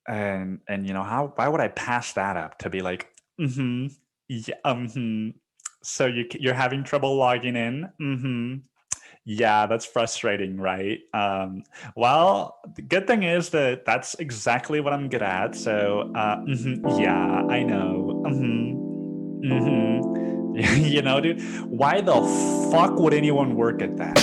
And why would I pass that up to be like, yeah, so you're having trouble logging in? Yeah, that's frustrating, right? Well, the good thing is that that's exactly what I'm good at. So, yeah, I know. Dude, why the fuck would anyone work at that?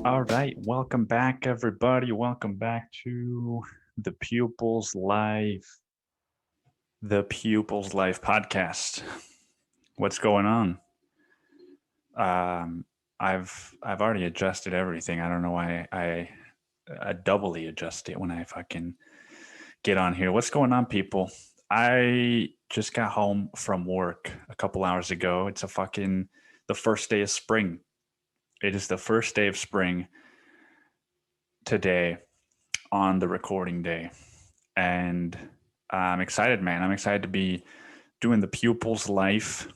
All right. Welcome back, everybody. Welcome back to the Pupils Life podcast. What's going on? I've already adjusted everything. I don't know why I doubly adjust it when I fucking get on here. What's going on, people? I just got home from work a couple hours ago. It's the first day of spring. It is the first day of spring today on the recording day. And I'm excited, man. I'm excited to be doing the Pupils Life.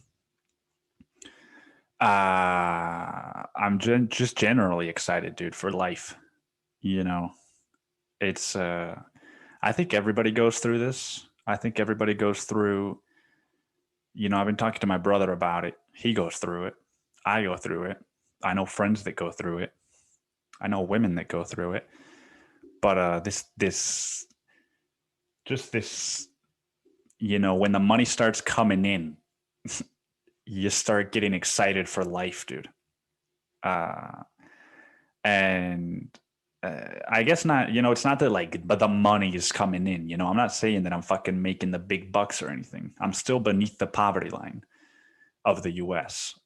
I'm just generally excited, dude, for life. It's I think everybody goes through this. I think everybody goes through, I've been talking to my brother about it. He goes through it. I go through it. I know friends that go through it. I know women that go through it. But this when the money starts coming in, you start getting excited for life, dude. And I guess not, it's not that but the money is coming in, I'm not saying that I'm fucking making the big bucks or anything. I'm still beneath the poverty line of the US.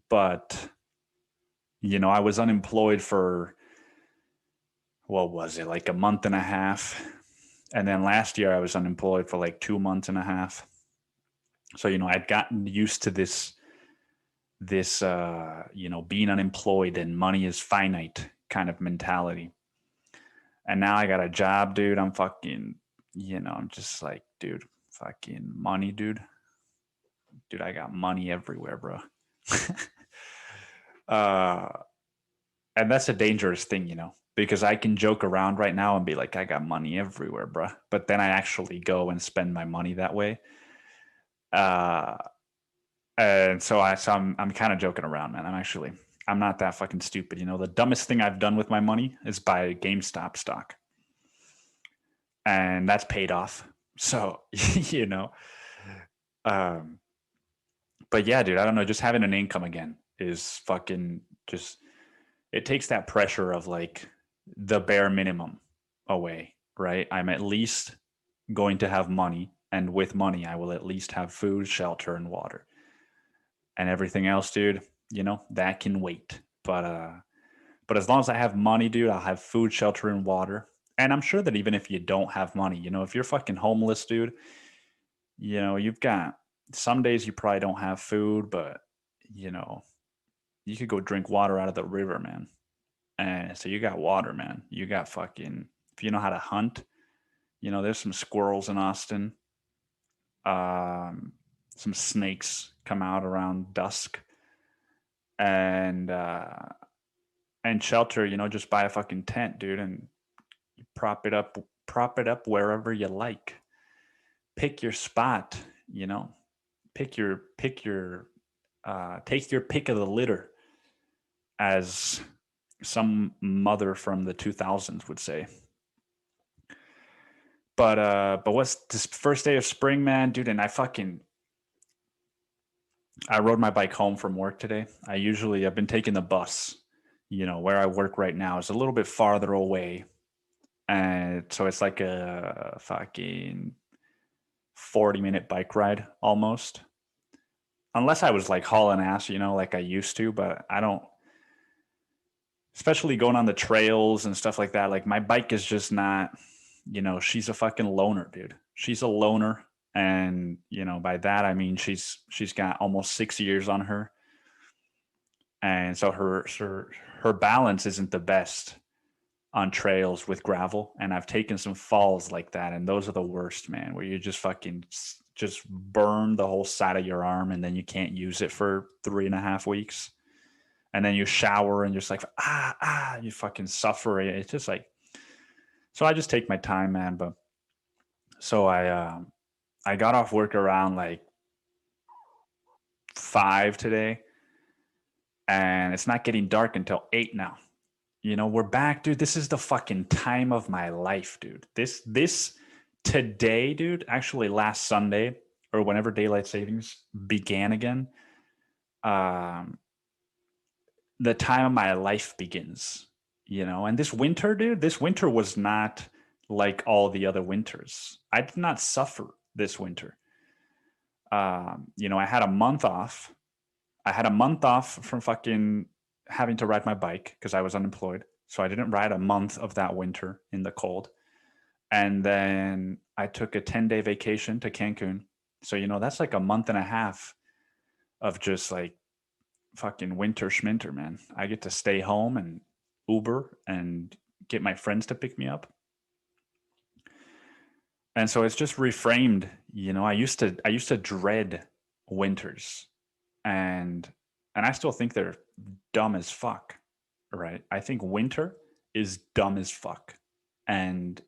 But, I was unemployed for, what was it, like a month and a half. And then last year I was unemployed for like 2 months and a half. So, I'd gotten used to this, being unemployed and money is finite kind of mentality. And now I got a job, dude. I'm fucking, I'm just like, dude, fucking money, dude. Dude, I got money everywhere, bro. And that's a dangerous thing, because I can joke around right now and be like, I got money everywhere, bro. But then I actually go and spend my money that way. And so I'm kind of joking around, man. I'm not that fucking stupid. The dumbest thing I've done with my money is buy GameStop stock. And that's paid off. So, but yeah, dude, I don't know. Just having an income again is fucking just, it takes that pressure of like the bare minimum away, right? I'm at least going to have money. And with money, I will at least have food, shelter, and water. And everything else, dude, that can wait. But as long as I have money, dude, I'll have food, shelter, and water. And I'm sure that even if you don't have money, if you're fucking homeless, dude, you've got some days you probably don't have food, but you could go drink water out of the river, man. And so you got water, man. You got fucking, if you know how to hunt, there's some squirrels in Austin. Some snakes come out around dusk. And shelter, just buy a fucking tent, dude, and prop it up wherever you like. Pick your spot, take your pick of the litter, as some mother from the 2000s would say. But what's this first day of spring, man, dude? And I rode my bike home from work today. I've been taking the bus, where I work right now is a little bit farther away. And so it's like a fucking 40-minute bike ride almost. Unless I was like hauling ass, like I used to, but I don't, especially going on the trails and stuff like that. Like my bike is just not, she's a fucking loner, dude. She's a loner. And, by that, I mean, she's got almost 6 years on her. And so her balance isn't the best on trails with gravel. And I've taken some falls like that. And those are the worst, man, where you just fucking just burn the whole side of your arm and then you can't use it for 3.5 weeks. And then you shower and you're just like, you fucking suffer. It's just like, so I just take my time, man. But so I got off work around like 5 today, and it's not getting dark until 8 now. We're back, dude. This is the fucking time of my life, dude. This today, dude, actually last Sunday or whenever daylight savings began again, the time of my life begins, and this winter, dude, this winter was not like all the other winters. I did not suffer this winter. I had a month off. I had a month off from fucking having to ride my bike because I was unemployed. So I didn't ride a month of that winter in the cold. And then I took a 10-day vacation to Cancun. So, that's like a month and a half of just like fucking winter schminter, man. I get to stay home and Uber and get my friends to pick me up. And so it's just reframed, I used to dread winters, and I still think they're dumb as fuck, right? I think winter is dumb as fuck. And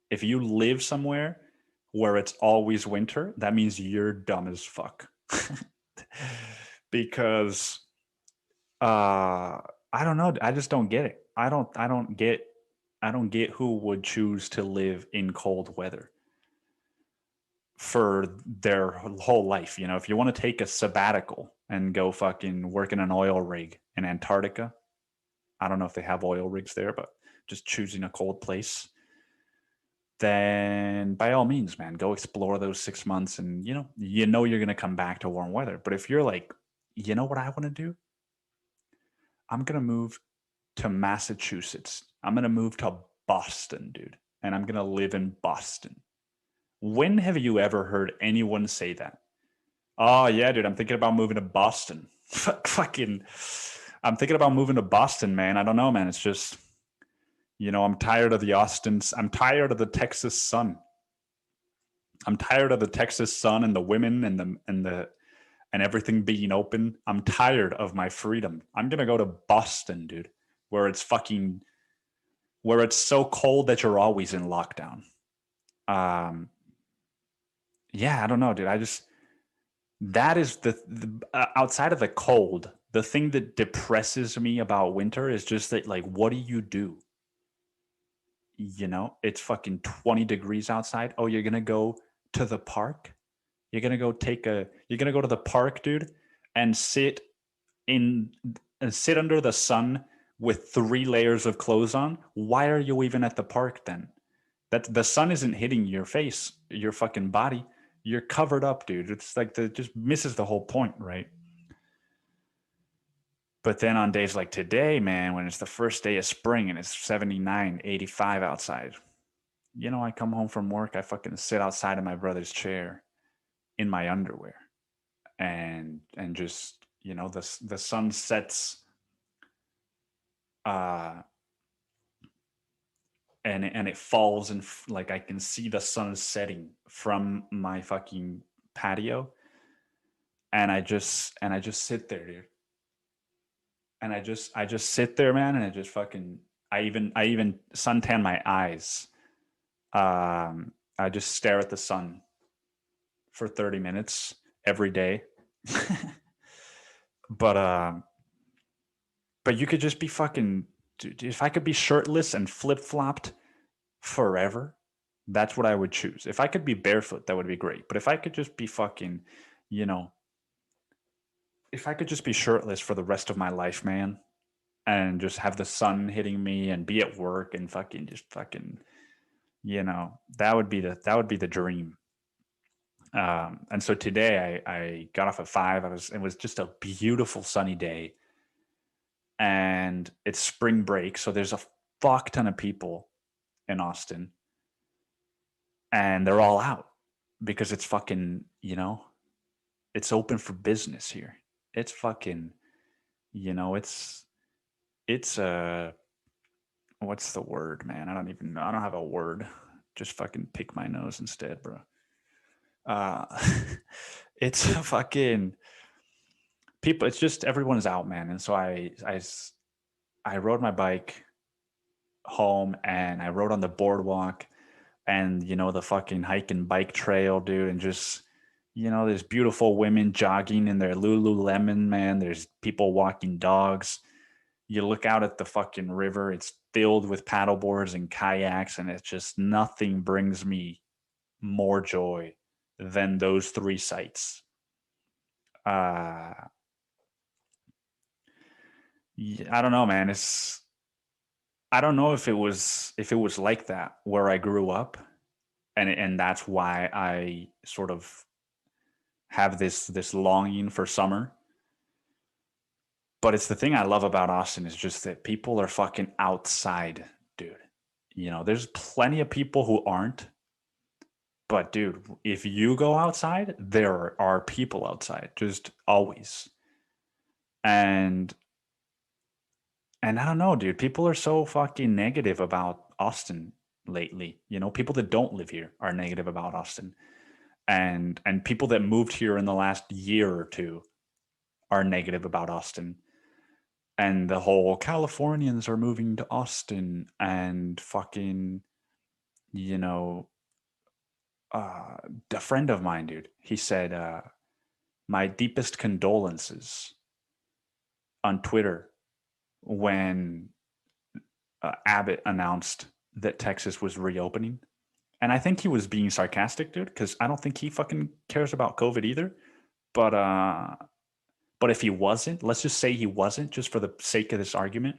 if you live somewhere where it's always winter, that means you're dumb as fuck. Because I don't know, I just don't get it. I don't get who would choose to live in cold weather for their whole life. If you want to take a sabbatical and go fucking work in an oil rig in Antarctica, I don't know if they have oil rigs there, but just choosing a cold place, then by all means, man, go explore those 6 months and you're going to come back to warm weather. But if you're like, what I want to do? I'm going to move to Massachusetts. I'm going to move to Boston, dude. And I'm going to live in Boston. When have you ever heard anyone say that? Oh, yeah, dude, I'm thinking about moving to Boston. Fucking, I'm thinking about moving to Boston, man. I don't know, man. It's just, I'm tired of I'm tired of the Texas sun. I'm tired of the Texas sun and the women and everything being open. I'm tired of my freedom. I'm going to go to Boston, dude, where it's so cold that you're always in lockdown. Yeah, I don't know, dude. That is the outside of the cold, the thing that depresses me about winter is just that, like, what do you do? It's fucking 20 degrees outside. Oh, you're going to go to the park? You're going to go to the park, dude, and sit under the sun with 3 layers of clothes on? Why are you even at the park then? That the sun isn't hitting your face, your fucking body. You're covered up, dude. It's like it just misses the whole point, right? But then on days like today, man, when it's the first day of spring and it's 79, 85 outside, I come home from work, I fucking sit outside of my brother's chair in my underwear and just, the sun sets and it falls and like I can see the sun setting from my fucking patio, and I just sit there, dude. And I just sit there, man, and I just fucking I even suntan my eyes. I just stare at the sun for 30 minutes every day. But you could just be fucking, dude, if I could be shirtless and flip-flopped forever, that's what I would choose. If I could be barefoot, that would be great. But if I could just be fucking, if I could just be shirtless for the rest of my life, man, and just have the sun hitting me and be at work and that would be the dream. And so today I got off at 5. It was just a beautiful sunny day, and it's spring break, so there's a fuck ton of people in Austin, and they're all out because it's fucking, it's open for business here. It's fucking, it's what's the word, man? I don't even know. I don't have a word. Just fucking pick my nose instead, bro. Uh, it's a fucking people. It's just everyone is out, man. And so I rode my bike home, and I rode on the boardwalk, and the fucking hike and bike trail, dude, and just there's beautiful women jogging in their Lululemon, man. There's people walking dogs. You look out at the fucking river, it's filled with paddleboards and kayaks, and it's just nothing brings me more joy than those 3 sites. I don't know, man. I don't know if it was like that where I grew up, and that's why I sort of have this longing for summer. But it's the thing I love about Austin is just that people are fucking outside, dude. There's plenty of people who aren't. But dude, if you go outside, there are people outside, just always. And I don't know, dude. People are so fucking negative about Austin lately. People that don't live here are negative about Austin. And people that moved here in the last year or two are negative about Austin. And the whole Californians are moving to Austin, and fucking, a friend of mine, dude, he said, my deepest condolences on Twitter when Abbott announced that Texas was reopening. And I think he was being sarcastic, dude, because I don't think he fucking cares about COVID either. But if he wasn't, let's just say he wasn't, just for the sake of this argument,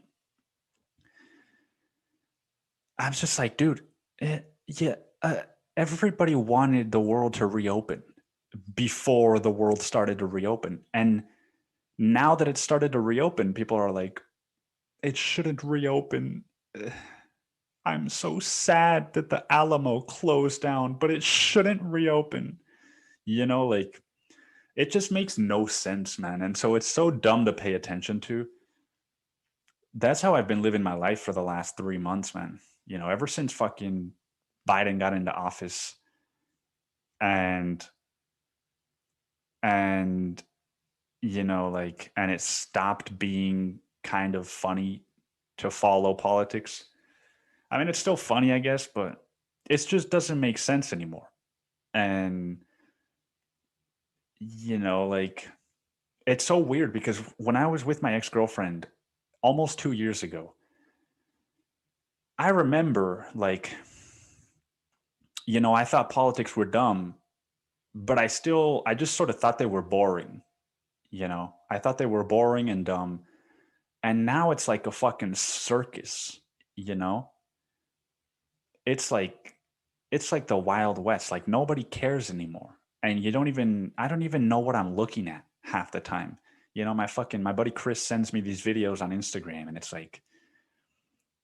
I was just like, dude, everybody wanted the world to reopen before the world started to reopen. And now that it started to reopen, people are like, it shouldn't reopen. I'm so sad that the Alamo closed down, but it shouldn't reopen. Like, it just makes no sense, man. And so it's so dumb to pay attention to. That's how I've been living my life for the last 3 months, man. Ever since fucking Biden got into office, and like, and it stopped being kind of funny to follow politics. I mean, it's still funny, I guess, but it just doesn't make sense anymore. And like, it's so weird because when I was with my ex-girlfriend almost 2 years ago, I remember, like, I thought politics were dumb, but I just sort of thought they were boring. I thought they were boring and dumb. And now it's like a fucking circus, It's like the Wild West. Like, nobody cares anymore. And I don't even know what I'm looking at half the time. My buddy Chris sends me these videos on Instagram, and it's like,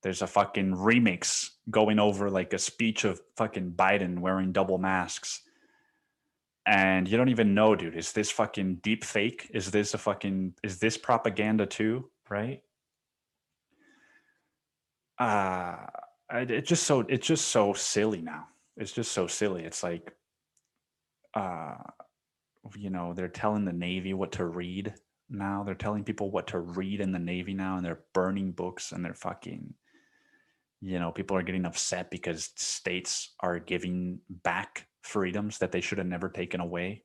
there's a fucking remix going over like a speech of fucking Biden wearing double masks. And you don't even know, dude, is this fucking deep fake? Is this propaganda too? Right? It's just so silly now. It's just so silly. It's like, they're telling the Navy what to read now. They're telling people what to read in the Navy now, and they're burning books, and they're fucking, people are getting upset because states are giving back freedoms that they should have never taken away.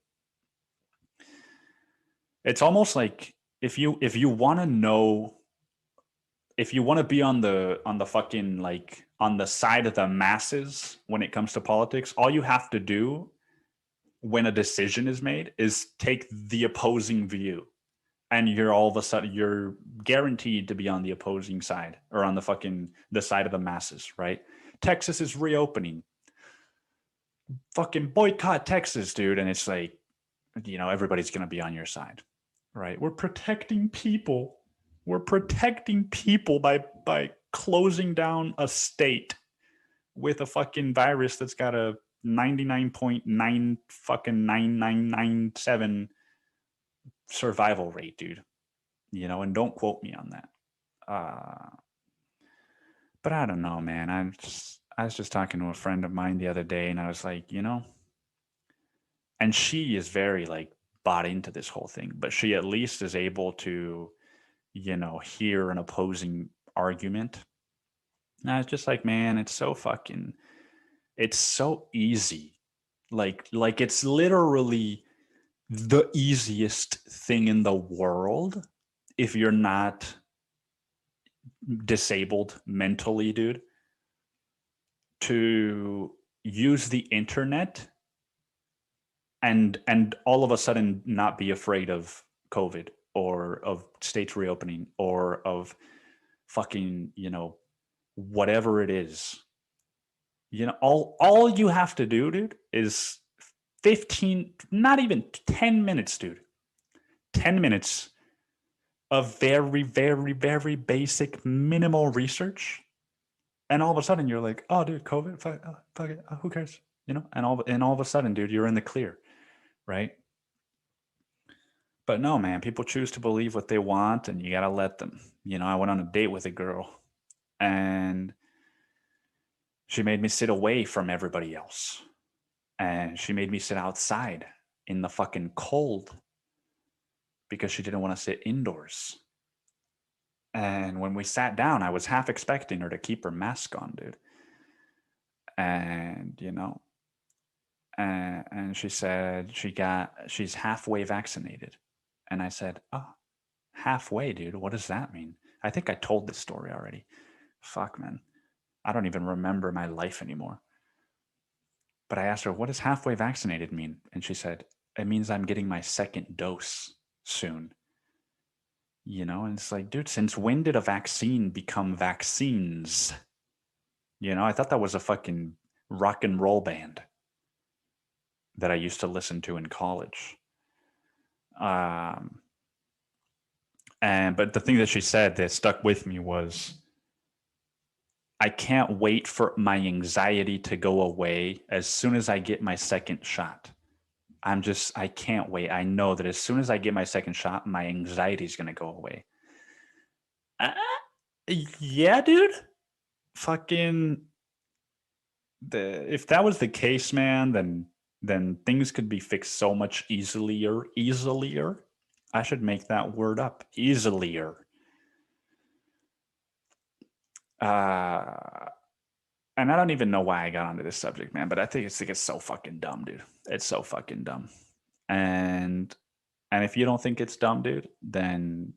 It's almost like if you want to know, if you want to be on the fucking, like, on the side of the masses when it comes to politics, all you have to do when a decision is made is take the opposing view. and you're all of a sudden you're guaranteed to be on the opposing side or on the side of the masses, right? Texas is reopening. Fucking boycott Texas, dude. And it's like, everybody's going to be on your side, right? We're protecting people. We're protecting people by closing down a state with a fucking virus that's got a 99.9 fucking 9997 survival rate, dude. And don't quote me on that. But I don't know, man. I was just talking to a friend of mine the other day, and I was like, and she is very like bought into this whole thing, but she at least is able to, hear an opposing argument. And I was just like, man, it's so easy. Like it's literally the easiest thing in the world if you're not disabled mentally, dude, to use the internet and all of a sudden not be afraid of COVID or of states reopening or of fucking, whatever it is. All you have to do, dude, is 15, not even 10 minutes, dude. 10 minutes of very, very, very basic minimal research. And all of a sudden you're like, oh, dude, COVID, fuck it, who cares? And all of a sudden, dude, you're in the clear, right? But no, man, people choose to believe what they want and you got to let them. I went on a date with a girl and she made me sit away from everybody else. And she made me sit outside in the fucking cold because she didn't want to sit indoors. And when we sat down, I was half expecting her to keep her mask on, dude. And, and she said she's halfway vaccinated. And I said, oh, halfway, dude. What does that mean? I think I told this story already. Fuck, man. I don't even remember my life anymore. But I asked her, what does halfway vaccinated mean? And she said, it means I'm getting my second dose soon. And it's like, dude, since when did a vaccine become vaccines? I thought that was a fucking rock and roll band that I used to listen to in college. But the thing that she said that stuck with me was, I can't wait for my anxiety to go away as soon as I get my second shot. I can't wait. I know that as soon as I get my second shot, my anxiety is going to go away. Yeah, dude. Fucking, if that was the case, man, then things could be fixed so much easilier. I should make that word up. Easilier. And I don't even know why I got onto this subject, man, but I think it's so fucking dumb, dude. It's so fucking dumb. And if you don't think it's dumb, dude, then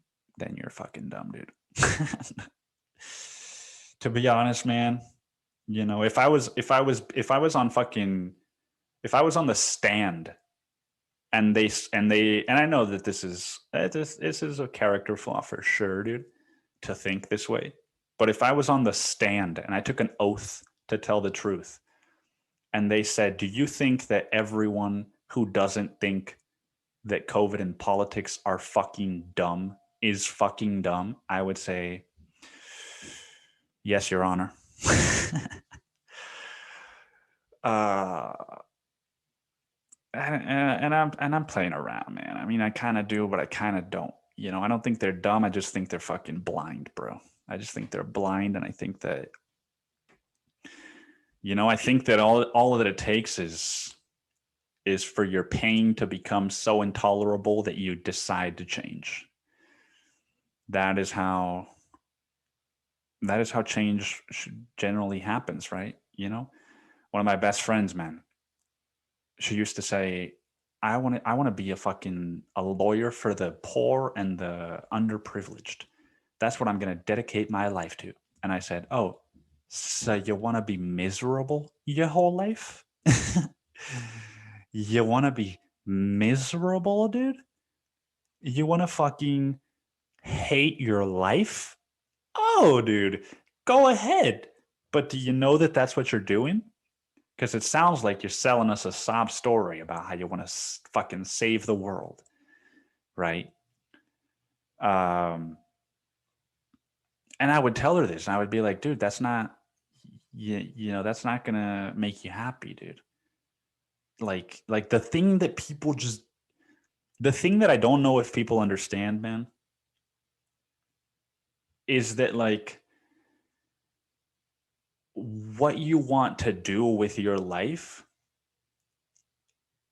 you're fucking dumb, dude. To be honest, man, if I was on the stand and I know that this is a character flaw for sure, dude, to think this way. But if I was on the stand and I took an oath to tell the truth and they said, do you think that everyone who doesn't think that COVID and politics are fucking dumb is fucking dumb? I would say, yes, Your Honor. And I'm playing around, man. I mean, I kind of do, but I kind of don't. I don't think they're dumb. I just think they're fucking blind, bro. I just think they're blind, and I think that, I think that all that it takes is for your pain to become so intolerable that you decide to change. That is how change generally happens, right? One of my best friends, man, she used to say, I want to be a lawyer for the poor and the underprivileged. That's what I'm going to dedicate my life to. And I said, oh, so you want to be miserable your whole life? You want to be miserable, dude? You want to fucking hate your life? Oh, dude, go ahead. But do you know that that's what you're doing? Because it sounds like you're selling us a sob story about how you want to fucking save the world, right? Um, and I would tell her this, and I would be like, dude, that's not, that's not gonna make you happy, dude. Like the thing that people just, the thing that I don't know if people understand, man, is that like what you want to do with your life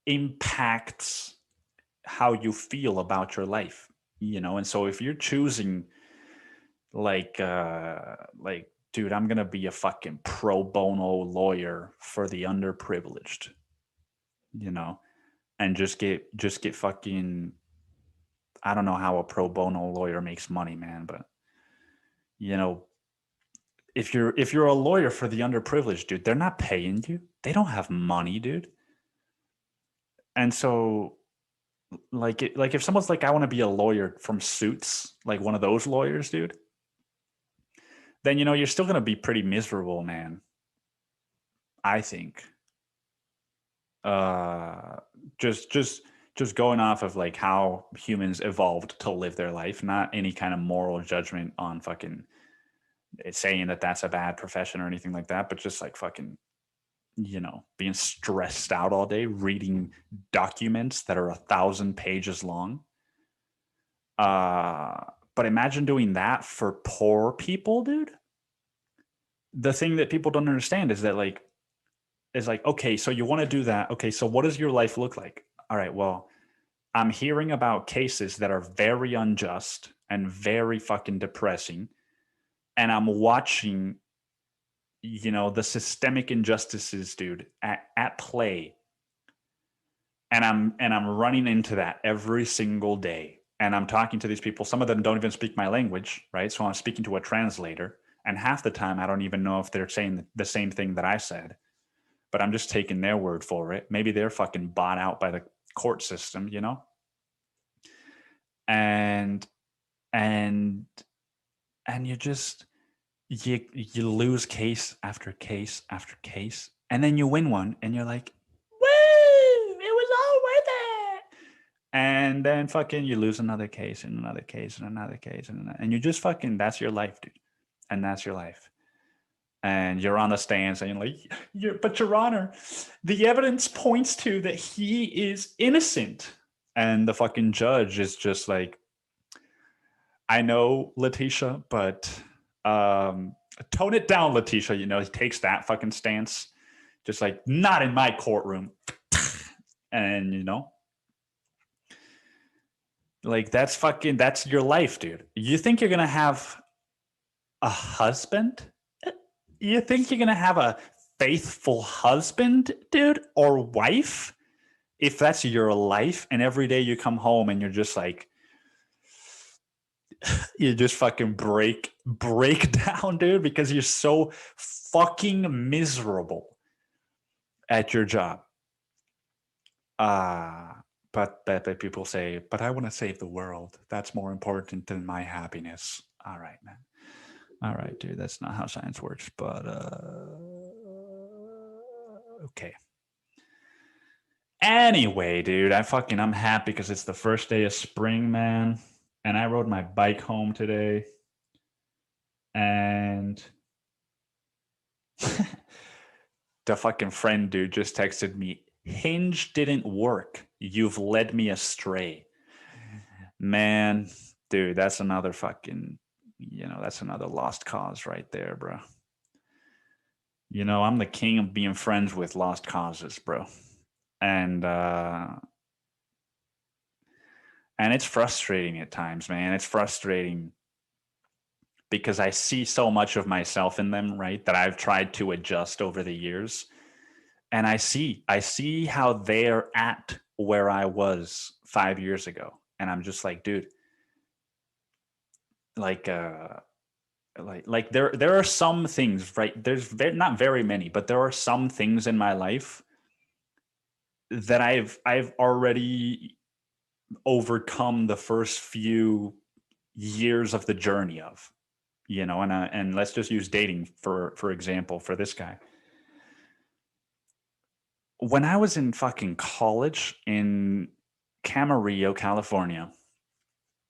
impacts how you feel about your life, and so if you're choosing like dude, I'm gonna be a fucking pro bono lawyer for the underprivileged, you know and just get fucking, I don't know how a pro bono lawyer makes money, man, but you know if you're a lawyer for the underprivileged, dude, they're not paying you, they don't have money, dude. And so like if someone's like, I want to be a lawyer from Suits, like one of those lawyers, dude, then you're still going to be pretty miserable, man, I think. uh just going off of like how humans evolved to live their life, not any kind of moral judgment on fucking saying that that's a bad profession or anything like that, but just like fucking, being stressed out all day reading documents that are 1,000 pages long. uh but imagine doing that for poor people, dude. The thing that people don't understand is that like, okay, so you want to do that. Okay, so what does your life look like? All right, well, I'm hearing about cases that are very unjust and very fucking depressing. And I'm watching, the systemic injustices, dude, at play. And I'm running into that every single day. And I'm talking to these people. Some of them don't even speak my language, right? So I'm speaking to a translator. And half the time I don't even know if they're saying the same thing that I said, but I'm just taking their word for it. Maybe they're fucking bought out by the court system. And and and you lose case after case after case, and then you win one, and you're like, woo, it was all worth it. And then fucking you lose another case and another case and another case, and you just fucking, that's your life, dude. And that's your life. And you're on the stand saying like, but your honor, the evidence points to that he is innocent. And the fucking judge is just like, I know, Letitia, but tone it down, Letitia. He takes that fucking stance, just like, not in my courtroom. And like, that's your life, dude. You think you're gonna have a husband? You think you're gonna have a faithful husband, dude, or wife? If that's your life, and every day you come home and you're just like, you just fucking break down, dude, because you're so fucking miserable at your job. But people say, but I want to save the world. That's more important than my happiness. All right, man. All right, dude. That's not how science works, but okay. Anyway, dude, I'm happy because it's the first day of spring, man. And I rode my bike home today. And the fucking friend dude just texted me, Hinge didn't work. You've led me astray. Man, dude, that's another fucking, that's another lost cause right there, bro. I'm the king of being friends with lost causes, bro. And it's frustrating at times, man. It's frustrating because I see so much of myself in them, right? That I've tried to adjust over the years. And I see how they're at where I was 5 years ago. And I'm just like, dude, like there are some things, right? There's not very many, but there are some things in my life that I've already overcome the first few years of the journey of, and let's just use dating for example for this guy. When I was in fucking college in Camarillo, California,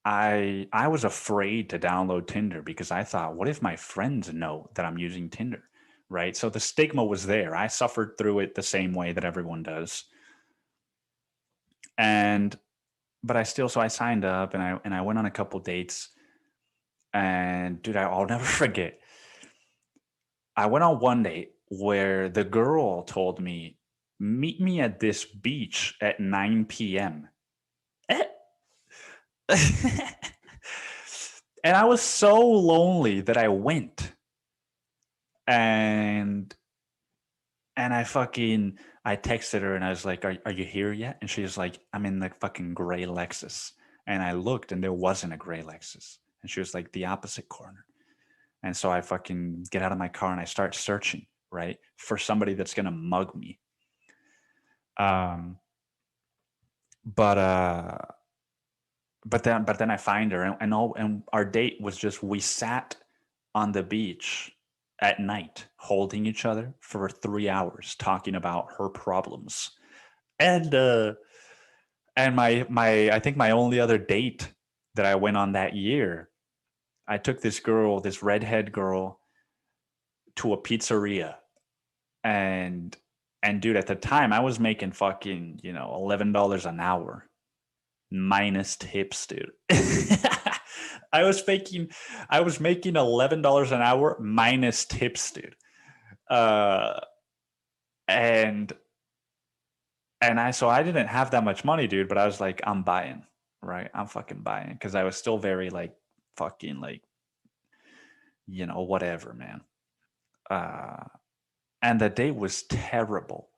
I was afraid to download Tinder because I thought, what if my friends know that I'm using Tinder? Right? So the stigma was there. I suffered through it the same way that everyone does. And but I signed up and I went on a couple dates. And dude, I'll never forget. I went on one date where the girl told me, meet me at this beach at 9 p.m. And I was so lonely that I went. And I texted her and I was like, are you here yet? And she was like, I'm in the fucking gray Lexus. And I looked and there wasn't a gray Lexus. And she was like, the opposite corner. And so I fucking get out of my car and I start searching, right, for somebody that's gonna mug me. Um, but then I find her and our date was just, we sat on the beach at night holding each other for 3 hours talking about her problems. And my I think my only other date that I went on that year, I took this redhead girl to a pizzeria. And dude, at the time I was making fucking, $11 an hour minus tips, dude. I was making $11 an hour minus tips, dude. Uh and so I didn't have that much money, dude, but I was like, I'm buying, right? I'm fucking buying because I was still very like fucking like, whatever, man. Uh and the date was terrible.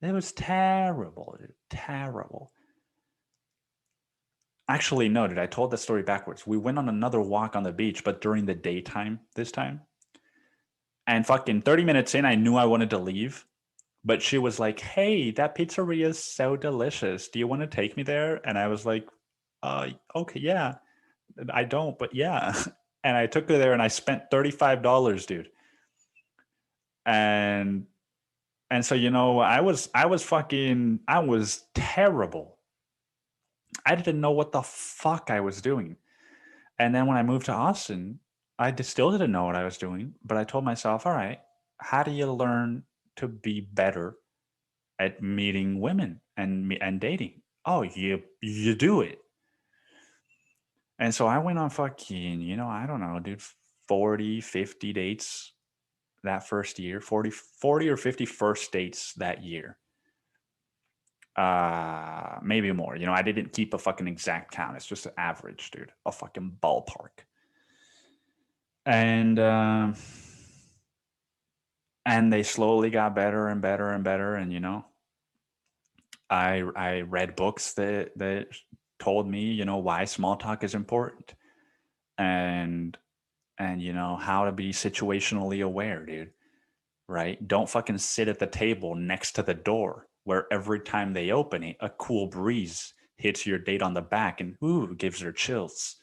It was terrible, dude. Terrible. Actually, no, dude, I told the story backwards. We went on another walk on the beach, but during the daytime this time. And fucking 30 minutes in, I knew I wanted to leave. But she was like, hey, that pizzeria is so delicious. Do you want to take me there? And I was like, okay, yeah. I don't, but yeah. And I took her there and I spent $35, dude. And so, I was terrible. I didn't know what the fuck I was doing. And then when I moved to Austin, I still didn't know what I was doing, but I told myself, all right, how do you learn to be better at meeting women and dating? Oh, you do it. And so I went on fucking, I don't know, dude, 40, 50 dates that first year, 40 or 50 first dates that year. Maybe more. I didn't keep a fucking exact count. It's just an average, dude. A fucking ballpark. And they slowly got better and better and better. And I read books that told me, why small talk is important, and how to be situationally aware, dude. Right? Don't fucking sit at the table next to the door where every time they open it, a cool breeze hits your date on the back and ooh, gives her chills.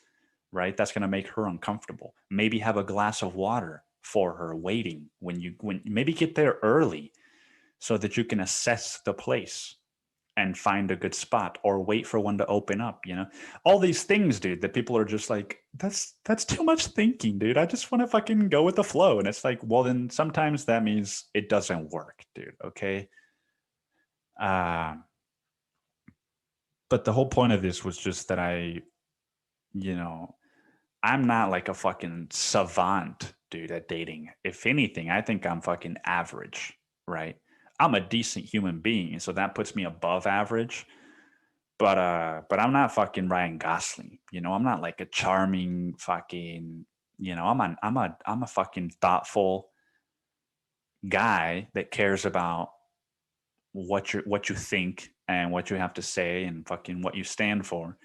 Right? That's gonna make her uncomfortable. Maybe have a glass of water for her waiting when maybe get there early so that you can assess the place and find a good spot or wait for one to open up, all these things, dude, that people are just like, that's too much thinking, dude. I just want to fucking go with the flow. And it's like, well, then sometimes that means it doesn't work, dude. Okay. But the whole point of this was just that I'm not like a fucking savant, dude, at dating. If anything, I think I'm fucking average, right? I'm a decent human being, so that puts me above average. But I'm not fucking Ryan Gosling. I'm not like a charming fucking, I'm a fucking thoughtful guy that cares about what you think and what you have to say and fucking what you stand for.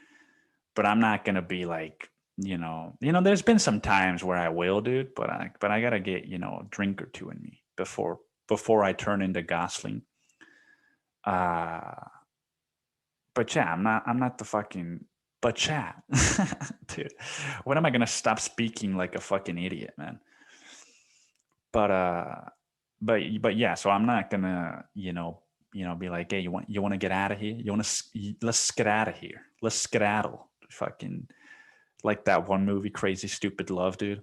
But I'm not gonna be like, there's been some times where I will, dude, but I gotta get, a drink or two in me before I turn into Gosling. But but yeah, I'm not the fucking, but yeah, dude, when am I gonna stop speaking like a fucking idiot, man? But but yeah, so I'm not gonna, be like, hey, you want to get out of here? Let's get out of here. Let's skedaddle. Fucking like that one movie, Crazy Stupid Love, dude.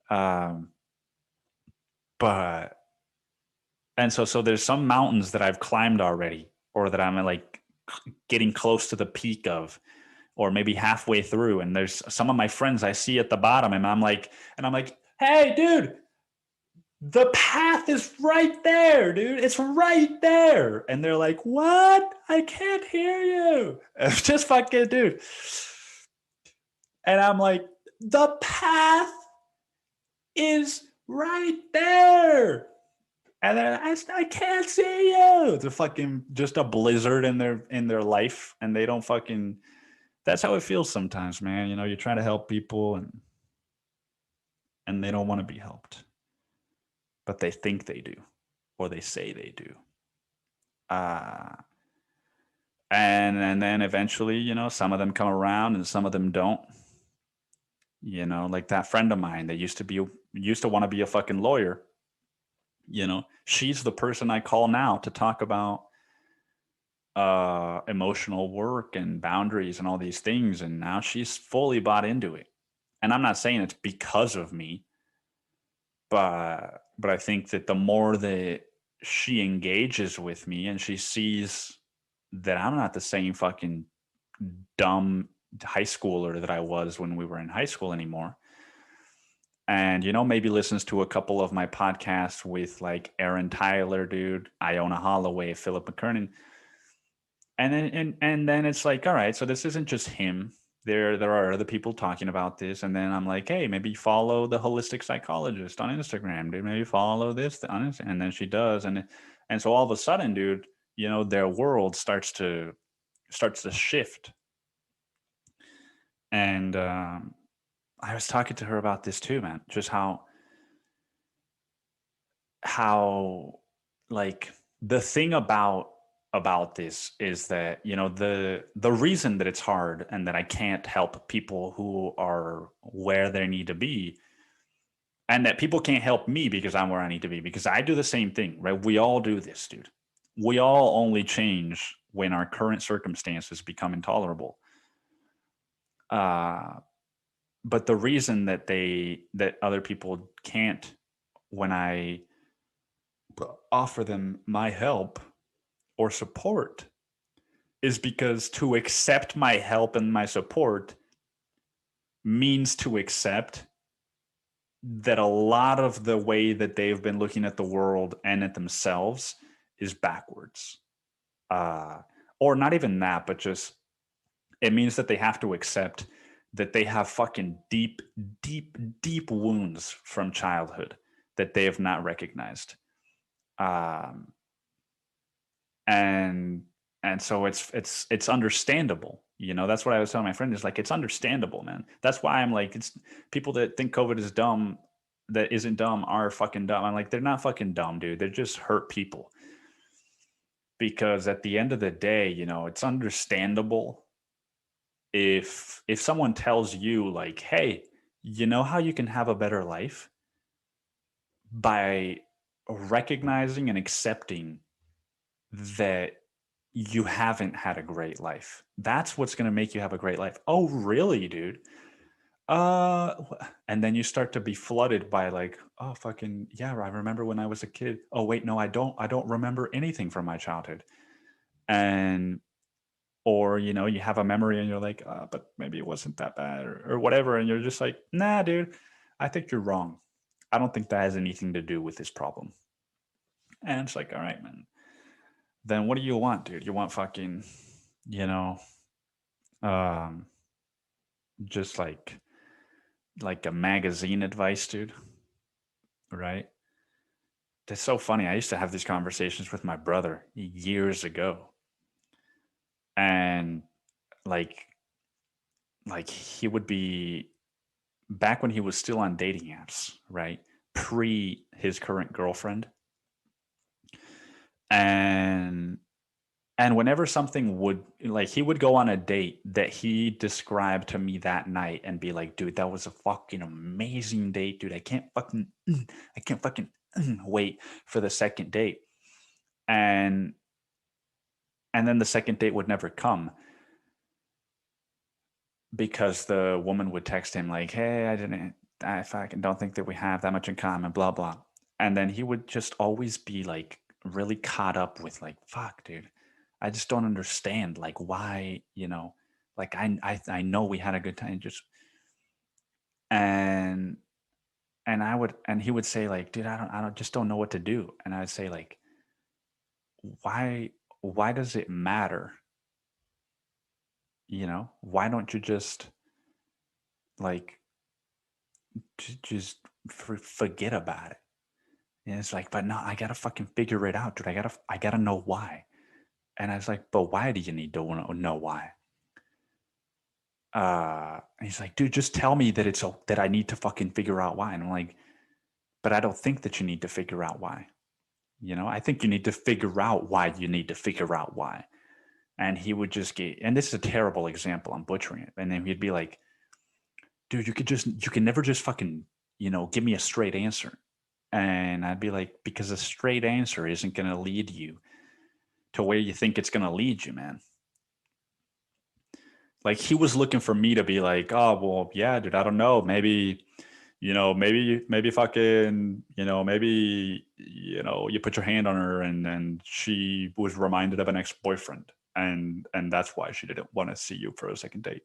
Um, but and so there's some mountains that I've climbed already, or that I'm like getting close to the peak of, or maybe halfway through, and there's some of my friends I see at the bottom, and I'm like, hey, dude, the path is right there, dude. It's right there. And they're like, what? I can't hear you. Just fucking, dude. And I'm like, the path is right there. And then I can't see you. It's a fucking just a blizzard in their life, and they don't fucking. That's how it feels sometimes, man. You're trying to help people, and they don't want to be helped, but they think they do, or they say they do. Uh, and then eventually, some of them come around and some of them don't. Like that friend of mine that used to want to be a fucking lawyer. She's the person I call now to talk about emotional work and boundaries and all these things, and now she's fully bought into it. And I'm not saying it's because of me, but I think that the more that she engages with me and she sees that I'm not the same fucking dumb high schooler that I was when we were in high school anymore. And, maybe listens to a couple of my podcasts with like Aaron Tyler, dude, Iona Holloway, Philip McKernan. And then it's like, all right, so this isn't just him. There are other people talking about this. And then I'm like, hey, maybe follow the holistic psychologist on Instagram, dude. Maybe follow this on Instagram. And then she does. And so all of a sudden, dude, their world starts to shift. And I was talking to her about this too, man. Just how like the thing about this is that the reason that it's hard and that I can't help people who are where they need to be, and that people can't help me because I'm where I need to be, because I do the same thing, right? We all do this, dude. We all only change when our current circumstances become intolerable. But the reason that other people can't, when I offer them my help or support, is because to accept my help and my support means to accept that a lot of the way that they've been looking at the world and at themselves is backwards. Or not even that, but just it means that they have to accept that they have fucking deep, deep, deep wounds from childhood that they have not recognized. And so it's understandable. That's what I was telling my friend, is like, it's understandable, man. That's why I'm like, it's people that think COVID is dumb, that isn't dumb, are fucking dumb. I'm like, they're not fucking dumb, dude. They're just hurt people. Because at the end of the day, it's understandable if someone tells you like, hey, you know how you can have a better life? By recognizing and accepting that you haven't had a great life. That's what's going to make you have a great life. Oh, really, dude? And then you start to be flooded by like, oh, fucking yeah, I remember when I was a kid. Oh, wait, no, I don't remember anything from my childhood. And or you have a memory and you're like, but maybe it wasn't that bad, or whatever, and you're just like, nah, dude, I think you're wrong. I don't think that has anything to do with this problem. And it's like, all right, man, then what do you want, dude? You want fucking, um, just like a magazine advice, dude, right? That's so funny. I used to have these conversations with my brother years ago, and like he would be back when he was still on dating apps, right? Pre his current girlfriend. And And whenever something would, like, he would go on a date that he described to me that night and be like, dude, that was a fucking amazing date, dude. I can't fucking wait for the second date. And then the second date would never come because the woman would text him like, hey, I fucking don't think that we have that much in common, blah, blah. And then he would just always be like really caught up with like, fuck, dude, I just don't understand. Like, why, like I know we had a good time, just, and, and he would say like, dude, just don't know what to do. And I would say like, why does it matter? Why don't you just like just forget about it? And it's like, but no, I gotta fucking figure it out, dude. I gotta know why. And I was like, but why do you need to know why? And he's like, dude, just tell me that I need to fucking figure out why. And I'm like, but I don't think that you need to figure out why. I think you need to figure out why you need to figure out why. And he would just and this is a terrible example, I'm butchering it. And then he'd be like, dude, you can never just fucking, give me a straight answer. And I'd be like, because a straight answer isn't going to lead you to where you think it's going to lead you, man. Like, he was looking for me to be like, oh, well, yeah, dude, I don't know. Maybe, maybe fucking, maybe, you put your hand on her and then she was reminded of an ex-boyfriend. And that's why she didn't want to see you for a second date.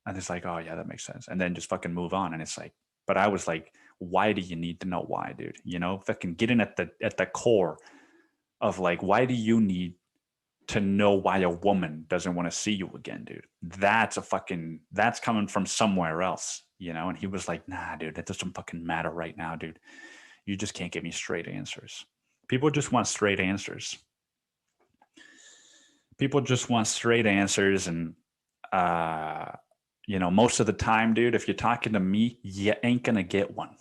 And it's like, oh yeah, that makes sense. And then just fucking move on. And it's like, but I was like, why do you need to know why, dude? Fucking get in at the core of like, why do you need to know why a woman doesn't want to see you again, dude? That's coming from somewhere else, And he was like, nah, dude, that doesn't fucking matter right now, dude. You just can't give me straight answers. People just want straight answers. And most of the time, dude, if you're talking to me, you ain't gonna get one.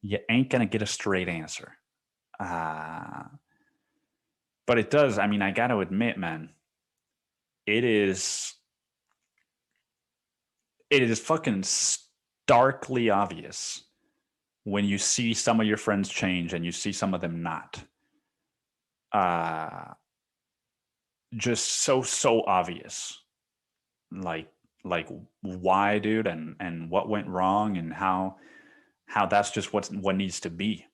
You ain't gonna get a straight answer. But it does. I mean, I got to admit, man, it is fucking starkly obvious when you see some of your friends change and you see some of them not. Just so obvious. Like why, dude, and what went wrong and how that's just what needs to be.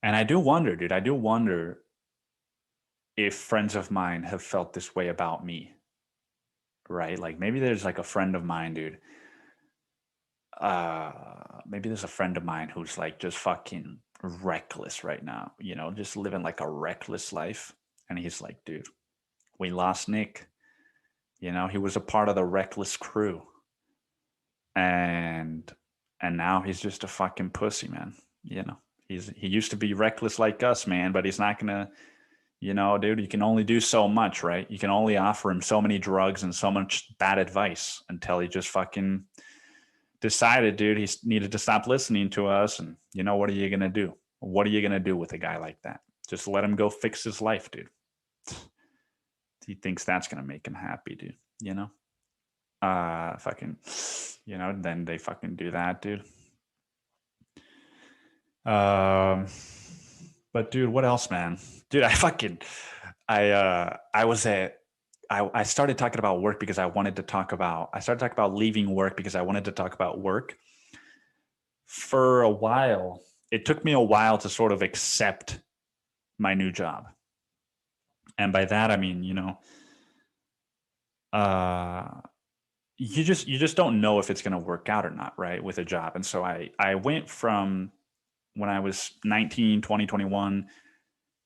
And I do wonder, dude, if friends of mine have felt this way about me, right? Like maybe there's like a friend of mine, dude. Maybe there's a friend of mine who's like just fucking reckless right now, just living like a reckless life. And he's like, dude, we lost Nick. He was a part of the reckless crew. And now he's just a fucking pussy, man. He used to be reckless like us, man, but he's not gonna, dude, you can only do so much, right? You can only offer him so many drugs and so much bad advice until he just fucking decided, dude, he needed to stop listening to us. And what are you gonna do? What are you gonna do with a guy like that? Just let him go fix his life, dude. He thinks that's gonna make him happy, dude. Fucking, then they fucking do that, dude. But dude, what else, man? Dude, I started talking about work because I started talking about leaving work because I wanted to talk about work. For a while, it took me a while to sort of accept my new job. And by that, I mean, you just don't know if it's going to work out or not, right, with a job. And so I went from, when I was 19, 20, 21,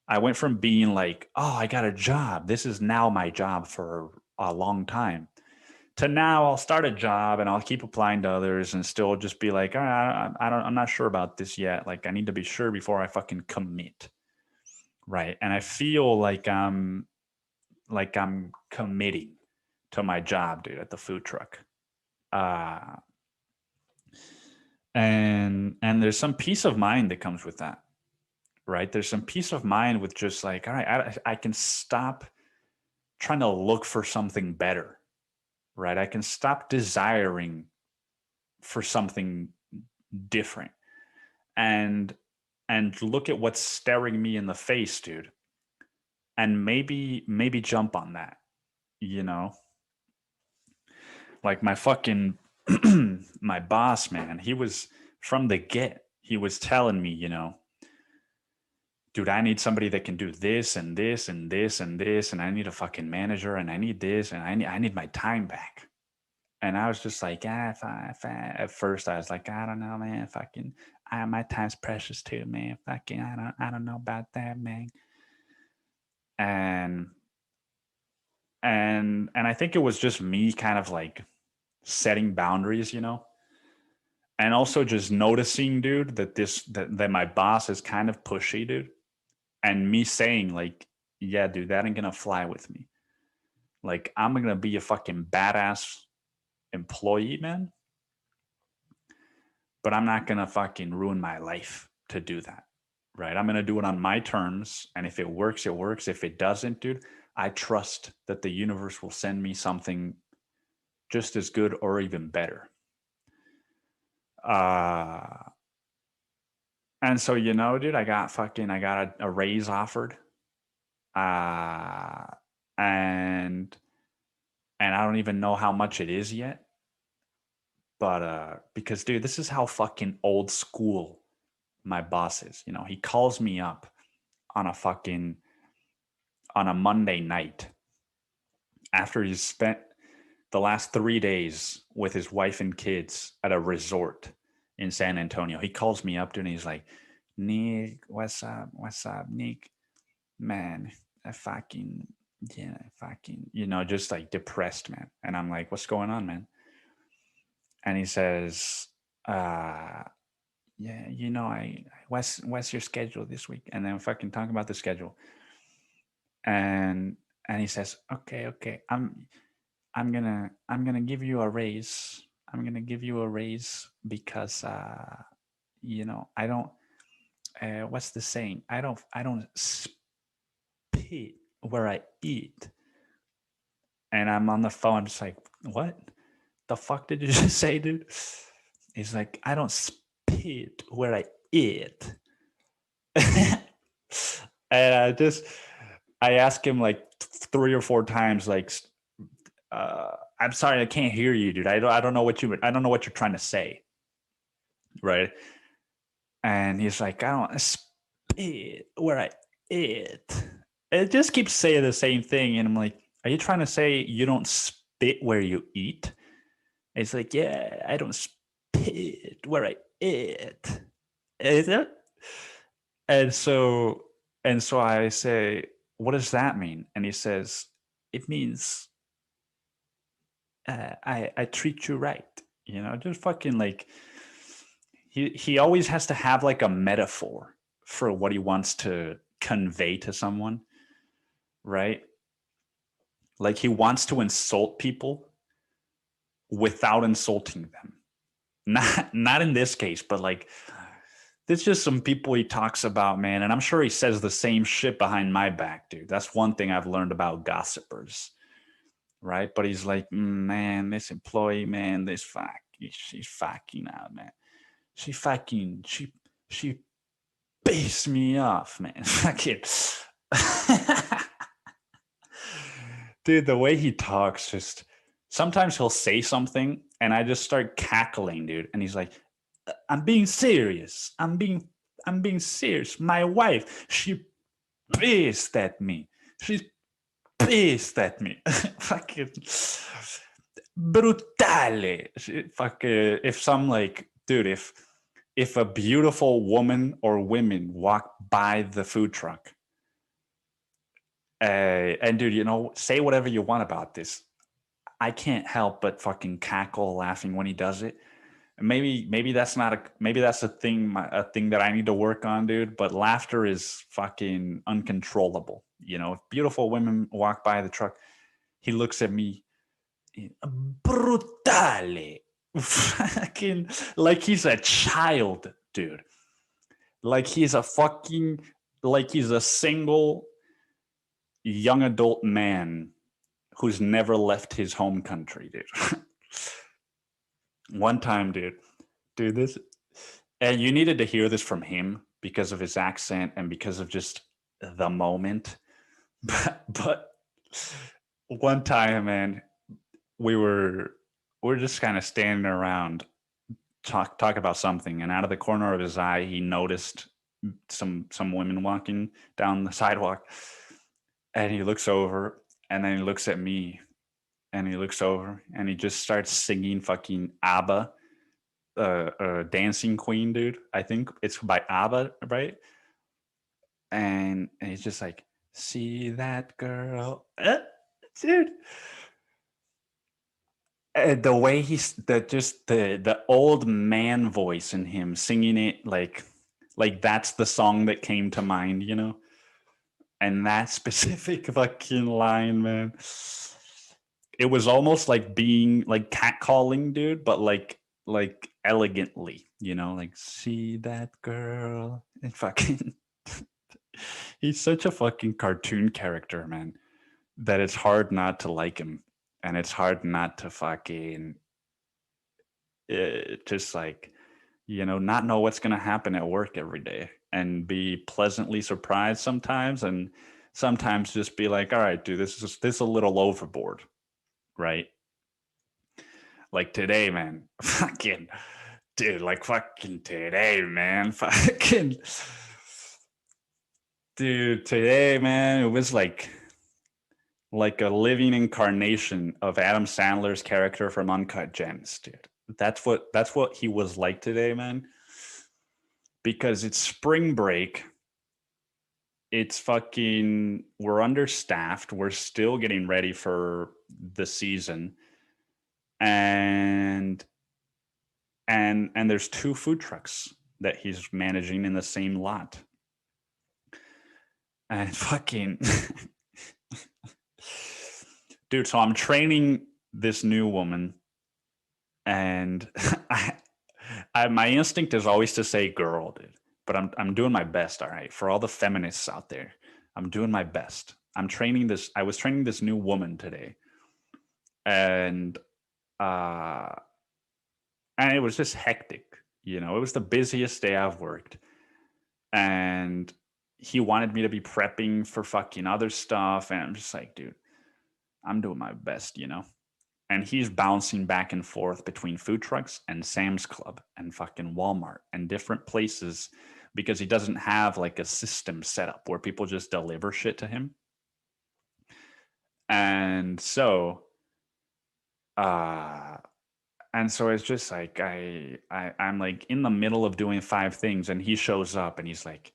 I went from being like, oh, I got a job, this is now my job for a long time, to now I'll start a job and I'll keep applying to others and still just be like, I'm not sure about this yet. Like, I need to be sure before I fucking commit. Right. And I feel like I'm committing to my job, dude, at the food truck. And there's some peace of mind that comes with that. right? There's some peace of mind with just like, all right, I can stop trying to look for something better, right? I can stop desiring for something different and look at what's staring me in the face, dude, and maybe jump on that, you know? Like my fucking my boss, man, he was from the get, he was telling me, dude, I need somebody that can do this and this and this and this, and I need a fucking manager, and I need this, and I need my time back. And I was just like, at first I was like, I don't know, man, fucking, my time's precious too, man. Fucking, I don't know about that, man. And I think it was just me kind of like setting boundaries, and also just noticing, dude, that my boss is kind of pushy, dude, and me saying like, yeah, dude, that ain't gonna fly with me. Like, I'm gonna be a fucking badass employee, man, but I'm not gonna fucking ruin my life to do that, right? I'm gonna do it on my terms, and if it works, it works. If it doesn't, dude, I trust that the universe will send me something just as good or even better. And so, dude, I got a raise offered. And I don't even know how much it is yet. But because, dude, this is how fucking old school my boss is. He calls me up on a Monday night after he's spent the last 3 days with his wife and kids at a resort in San Antonio. He calls me up, dude, and he's like, Nick, what's up? What's up, Nick? Man, I fucking, just like depressed, man. And I'm like, what's going on, man? And he says, yeah, what's your schedule this week? And then fucking talk about the schedule. And he says, okay, I'm gonna give you a raise. I'm gonna give you a raise because I don't. What's the saying? I don't spit where I eat. And I'm on the phone, just like, what the fuck did you just say, dude? He's like, I don't spit where I eat. And I asked him like 3 or 4 times, like, I'm sorry, I can't hear you, dude. I don't know what you're trying to say, right? And he's like, I don't spit where I eat. It just keeps saying the same thing, and I'm like, are you trying to say you don't spit where you eat? And it's like, yeah, I don't spit where I eat. Is it? And so I say, what does that mean? And he says, it means I treat you right. Just fucking like, he always has to have like a metaphor for what he wants to convey to someone, right? Like, he wants to insult people without insulting them. Not in this case, but like, there's just some people he talks about, man, and I'm sure he says the same shit behind my back, dude. That's one thing I've learned about gossipers, right? But he's like, man, this employee, man, she's fucking out, man. She pissed me off, man. Fucking dude, the way he talks, just sometimes he'll say something and I just start cackling, dude. And he's like, I'm being serious. I'm being serious. My wife, she pissed at me. She's pissed at me. Fucking brutale. If some like, dude, if a beautiful woman or women walk by the food truck, and dude, say whatever you want about this, I can't help but fucking cackle laughing when he does it. Maybe that's a thing that I need to work on, dude. But laughter is fucking uncontrollable. If beautiful women walk by the truck, he looks at me, brutale, fucking like he's a child, dude. Like he's a fucking like he's a single young adult man who's never left his home country, dude. One time, dude, this, and you needed to hear this from him because of his accent and because of just the moment. But one time, man, we're just kind of standing around talk about something, and out of the corner of his eye, he noticed some women walking down the sidewalk, and he looks over, and then he looks at me, and he looks over, and he just starts singing fucking ABBA, Dancing Queen, dude. I think it's by ABBA, right? And he's just like, see that girl, dude. The way the old man voice in him singing it like that's the song that came to mind, you know. And that specific fucking line, man, it was almost like being like catcalling, dude, but like elegantly, you know, like see that girl and fucking. He's such a fucking cartoon character, man, that it's hard not to like him. And it's hard not to fucking just like, you know, not know what's going to happen at work every day and be pleasantly surprised sometimes. And sometimes just be like, all right, dude, this is a little overboard. Right. Like today, man, fucking dude, like fucking today, man, fucking dude, today, man, it was like a living incarnation of Adam Sandler's character from Uncut Gems, dude. That's what he was like today, man. Because it's spring break. It's fucking, we're understaffed. We're still getting ready for the season. And there's 2 food trucks that he's managing in the same lot. And fucking dude, so I'm training this new woman, and my instinct is always to say girl, dude. But I'm doing my best, all right? For all the feminists out there, I'm doing my best. I was training this new woman today. And it was just hectic, you know. It was the busiest day I've worked. And he wanted me to be prepping for fucking other stuff, and I'm just like, dude, I'm doing my best, you know? And he's bouncing back and forth between food trucks and Sam's Club and fucking Walmart and different places because he doesn't have like a system set up where people just deliver shit to him. And so it's just like I'm like in the middle of doing 5 things, and he shows up and he's like,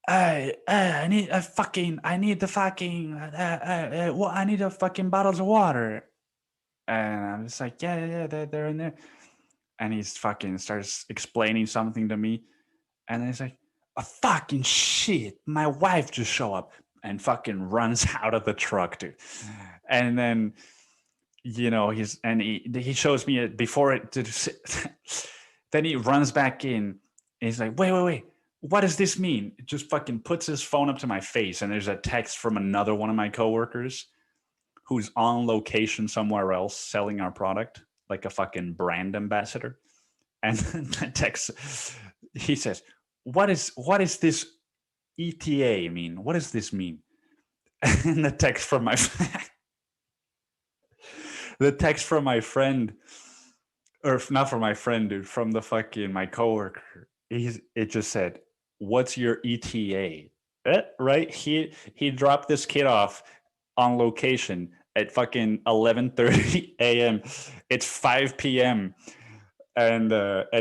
I need a fucking bottles of water. And I'm just like, yeah, they're in there. And he's fucking starts explaining something to me. And then he's like, oh, fucking shit, my wife just show up, and fucking runs out of the truck, dude. And then, you know, he shows me it before it. Then he runs back in. And he's like, wait. What does this mean? It just fucking puts his phone up to my face, and there's a text from another one of my coworkers who's on location somewhere else selling our product, like a fucking brand ambassador. And the text, he says, what is this ETA mean? What does this mean? And the text from my friend, or not from my friend, dude, from the fucking my coworker, it just said, what's your ETA? Right? He dropped this kid off on location at fucking 11:30 a.m. It's 5 p.m. And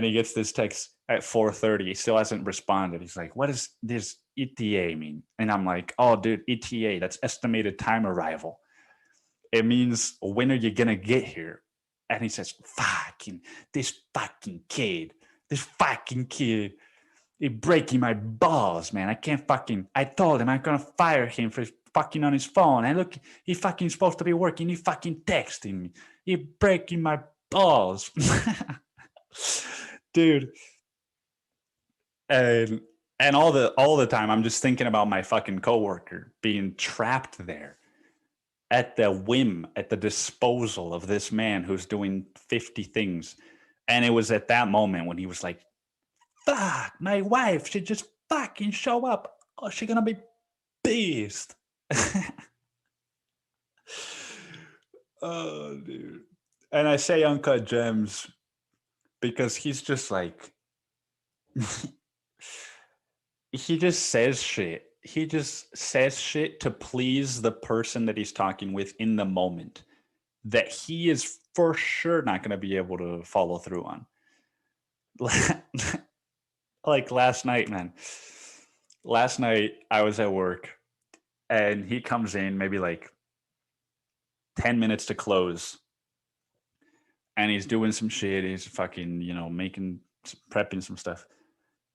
he gets this text at 4:30. He still hasn't responded. He's like, what does this ETA mean? And I'm like, oh, dude, ETA, that's estimated time arrival. It means, when are you gonna get here? And he says, this fucking kid, he's breaking my balls, man. I told him I'm gonna fire him for fucking on his phone. And look, he fucking supposed to be working. He fucking texting me. He breaking my balls. Dude. And And all the time, I'm just thinking about my fucking coworker being trapped there at the whim, at the disposal of this man who's doing 50 things. And it was at that moment when he was like, fuck, my wife should just fucking show up. Oh, she's gonna be pissed. Oh, dude. And I say Uncut Gems because he's just like, he just says shit. He just says shit to please the person that he's talking with in the moment that he is for sure not going to be able to follow through on. Like last night, man. Last night I was at work and he comes in maybe like 10 minutes to close and he's doing some shit. He's fucking, prepping some stuff.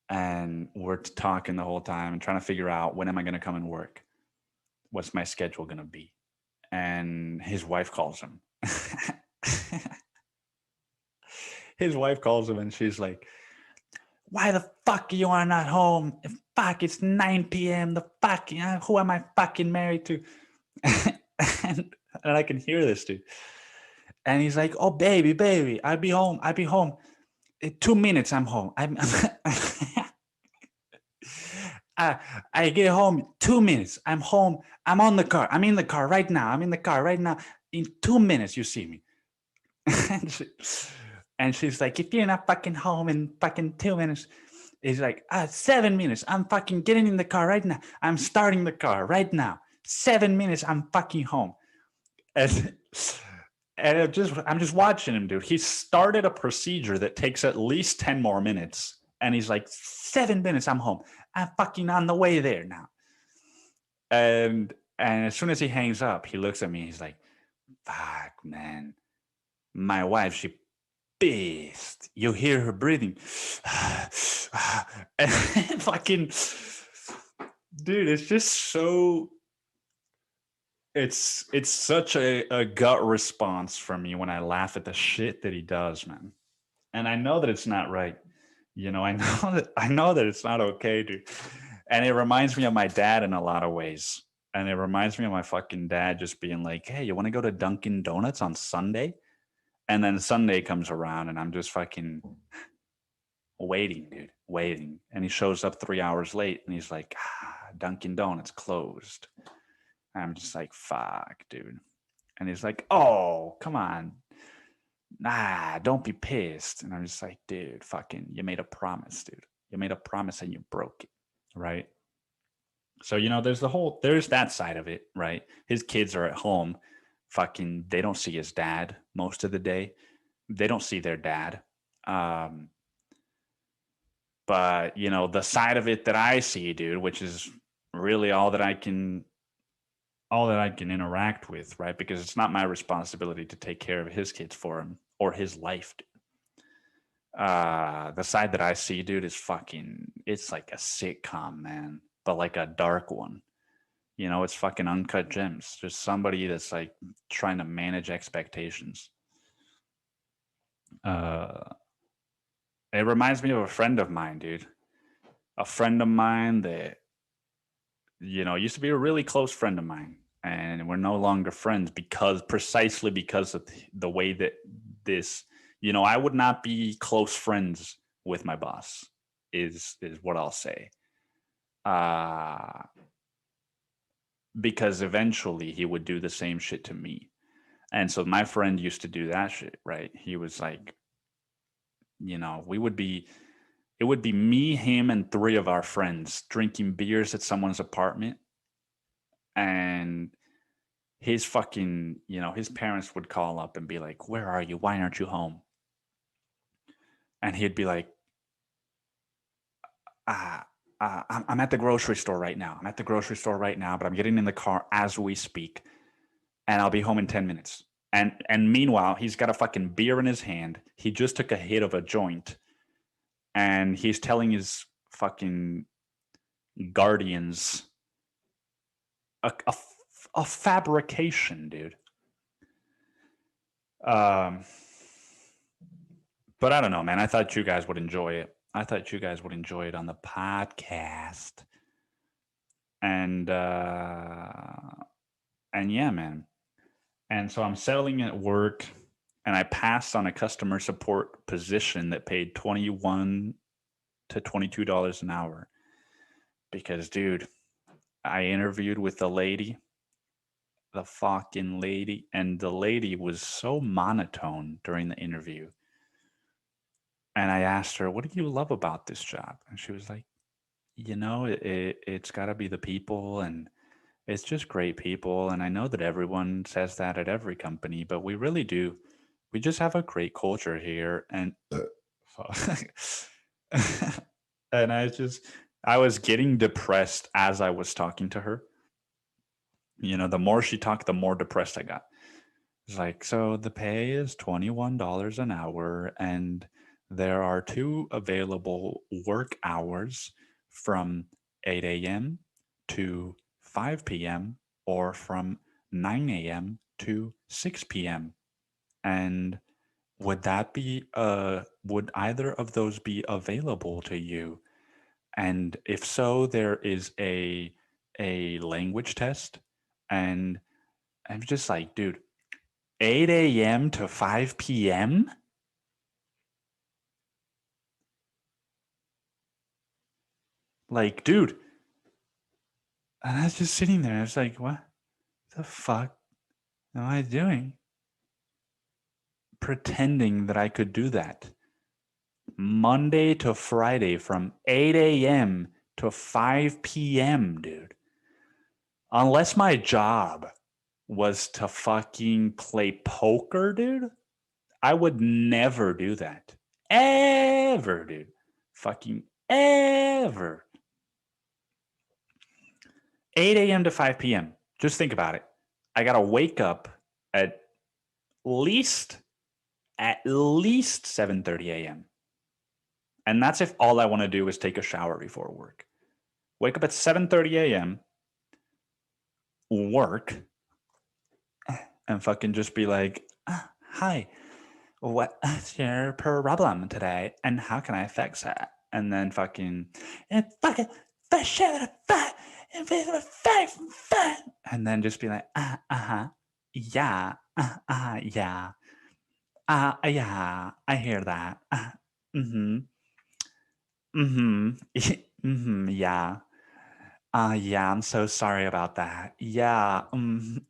And we're talking the whole time and trying to figure out when am I going to come and work? What's my schedule going to be? And his wife calls him. His wife calls him and she's like, why the fuck you are not home? Fuck, it's 9 p.m. The fuck, who am I fucking married to? and I can hear this, dude. And he's like, oh, baby, I'll be home. In 2 minutes, I'm home. I get home 2 minutes. I'm home. I'm on the car. I'm in the car right now. In 2 minutes, you see me. And she's like, if you're not fucking home in fucking 2 minutes, he's like, 7 minutes. I'm fucking getting in the car right now. I'm starting the car right now. 7 minutes. I'm fucking home. And I'm just watching him, dude. He started a procedure that takes at least 10 more minutes. And he's like, 7 minutes, I'm home. I'm fucking on the way there now. And as soon as he hangs up, he looks at me. He's like, fuck, man. My wife, she pissed. You hear her breathing. And fucking, dude, it's just so... It's such a gut response from me when I laugh at the shit that he does, man. And I know that it's not right. I know that it's not okay, dude. And it reminds me of my dad in a lot of ways. And it reminds me of my fucking dad just being like, hey, you want to go to Dunkin' Donuts on Sunday? And then Sunday comes around and I'm just fucking waiting, dude, waiting. And he shows up 3 hours late and he's like, Dunkin' Donuts closed. I'm just like, fuck, dude. And he's like, oh, come on. Nah, don't be pissed. And I'm just like, dude, fucking, you made a promise, dude. You made a promise and you broke it, right? So, there's that side of it, right? His kids are at home. Fucking, they don't see his dad most of the day. They don't see their dad. But, the side of it that I see, dude, which is really all that I can interact with, right? Because it's not my responsibility to take care of his kids for him or his life. The side that I see, dude, is fucking, it's like a sitcom, man, but like a dark one. It's fucking Uncut Gems. Just somebody that's like trying to manage expectations. It reminds me of a friend of mine, dude. A friend of mine that used to be a really close friend of mine, and we're no longer friends precisely because of the way that this, I would not be close friends with my boss is what I'll say. Because eventually he would do the same shit to me. And so my friend used to do that shit, right? He was like, it would be me, him, and 3 of our friends drinking beers at someone's apartment. And his fucking, his parents would call up and be like, where are you? Why aren't you home? And he'd be like, I'm at the grocery store right now. But I'm getting in the car as we speak. And I'll be home in 10 minutes. And meanwhile, he's got a fucking beer in his hand. He just took a hit of a joint. And he's telling his fucking guardians a fabrication, dude. But I don't know, man. I thought you guys would enjoy it. I thought you guys would enjoy it on the podcast. And yeah, man. And so I'm settling at work, and I passed on a customer support position that paid $21 to $22 an hour. Because, dude, I interviewed with the fucking lady, and the lady was so monotone during the interview. And I asked her, "What do you love about this job?" And she was like, it's got to be the people, and it's just great people. And I know that everyone says that at every company, but we really do. We just have a great culture here. And and I was getting depressed as I was talking to her. The more she talked, the more depressed I got. It's like, so the pay is $21 an hour, and there are 2 available work hours from 8 a.m. to 5 p.m. or from 9 a.m. to 6 p.m. And would either of those be available to you? And if so, there is a language test. And I'm just like, dude, 8 a.m. to 5 p.m.? Like, dude. And I was just sitting there. I was like, what the fuck am I doing? Pretending that I could do that. Monday to Friday from 8 a.m. to 5 p.m., dude. Unless my job was to fucking play poker, dude, I would never do that. Ever, dude. Fucking ever. 8 a.m. to 5 p.m. Just think about it. I got to wake up at least 7:30 a.m. And that's if all I want to do is take a shower before work. Wake up at 7:30 a.m., work, and fucking just be like, hi, what's your problem today? And how can I fix it? And then fucking, and then just be like, yeah, yeah, yeah, I hear that. Yeah. Yeah, I'm so sorry about that. Yeah. And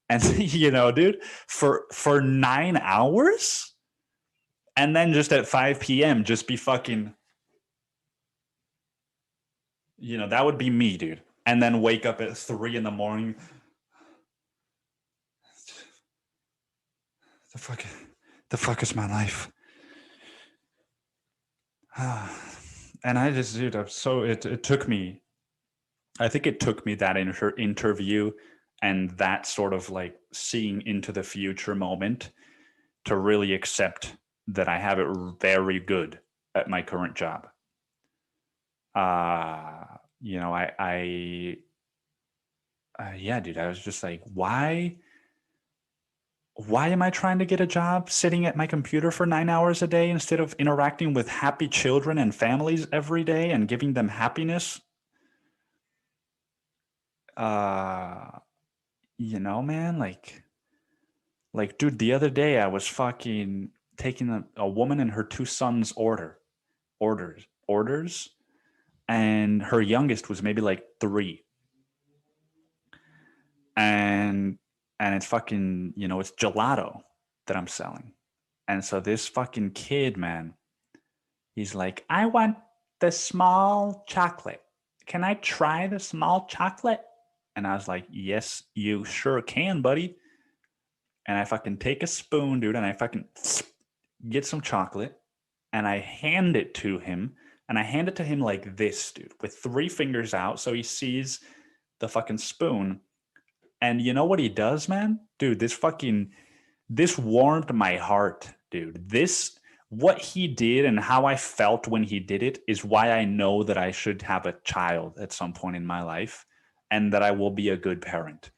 dude, for 9 hours, and then just at 5 p.m. just be fucking, that would be me, dude. And then wake up at 3 in the morning. The fuck is my life? And I just, dude, it took me, I think it took me that interview and that sort of like seeing into the future moment to really accept that I have it very good at my current job. Yeah, dude, I was just like, why am I trying to get a job sitting at my computer for 9 hours a day instead of interacting with happy children and families every day and giving them happiness? Man, like, dude, the other day I was fucking taking a woman and her 2 sons orders, and her youngest was maybe like 3. And it's fucking, it's gelato that I'm selling. And so this fucking kid, man, he's like, I want the small chocolate. Can I try the small chocolate? And I was like, yes, you sure can, buddy. And I fucking take a spoon, dude, and I fucking get some chocolate, and I hand it to him. And I hand it to him like this, dude, with 3 fingers out so he sees the fucking spoon. And you know what he does, man? Dude, this warmed my heart, dude. What he did and how I felt when he did it is why I know that I should have a child at some point in my life and that I will be a good parent.